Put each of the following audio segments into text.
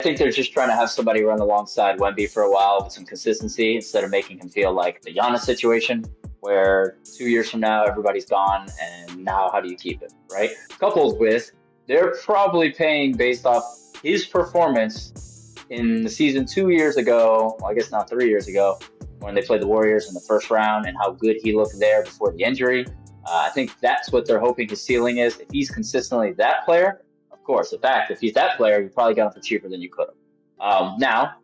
I think they're just trying to have somebody run alongside Wemby for a while with some consistency instead of making him feel like the Giannis situation, where 2 years from now everybody's gone, and now how do you keep it, right? Coupled with they're probably paying based off his performance in the season 2 years ago. Well, I guess not 3 years ago, when they played the Warriors in the first round and how good he looked there before the injury. I think that's what they're hoping his ceiling is. If he's consistently that player, of course. In fact, if he's that player, you probably got him for cheaper than you could have. Now,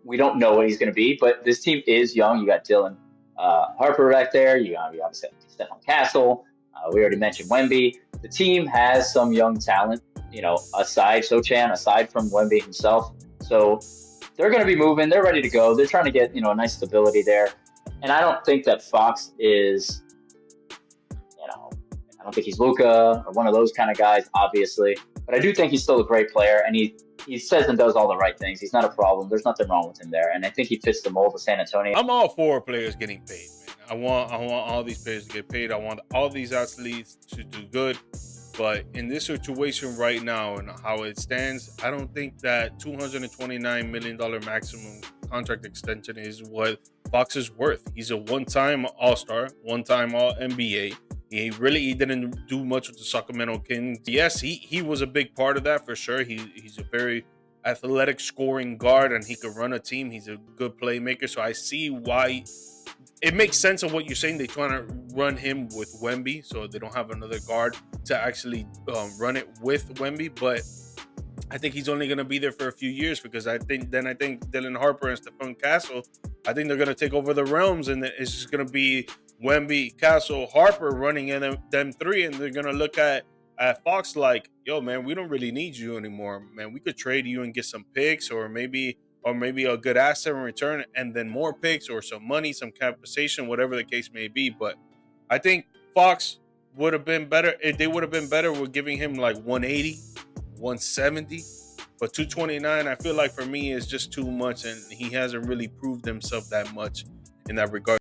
we don't know what he's going to be, but this team is young. You got Dylan Harper back there. You obviously have Stefan Castle. We already mentioned Wemby. The team has some young talent, aside Sochan, aside from Wemby himself. So they're going to be moving. They're ready to go. They're trying to get, a nice stability there. And I don't think that Fox is, I don't think he's Luka or one of those kind of guys, obviously. But I do think he's still a great player, and he says and does all the right things. He's not a problem. There's nothing wrong with him there, and I think he fits the mold of San Antonio. I'm all for players getting paid, man. I want all these players to get paid. I want all these athletes to do good. But in this situation right now and how it stands, I don't think that $229 million maximum contract extension is what Fox is worth. He's a one-time All-Star, one-time All-NBA. He didn't do much with the Sacramento Kings. Yes, he was a big part of that for sure. He's a very athletic scoring guard, and he could run a team. He's a good playmaker. So I see why it makes sense of what you're saying. They're trying to run him with Wemby, so they don't have another guard to actually run it with Wemby. But I think he's only going to be there for a few years, because I think Dylan Harper and Stefan Castle, I think they're going to take over the realms, and it's just going to be Wemby, Castle, Harper running in them three, and they're going to look at Fox like, yo, man, we don't really need you anymore, man. We could trade you and get some picks, or maybe a good asset in return, and then more picks or some money, some compensation, whatever the case may be. But I think Fox would have been better. They would have been better with giving him like 180, 170. But 229, I feel like for me is just too much, and he hasn't really proved himself that much in that regard.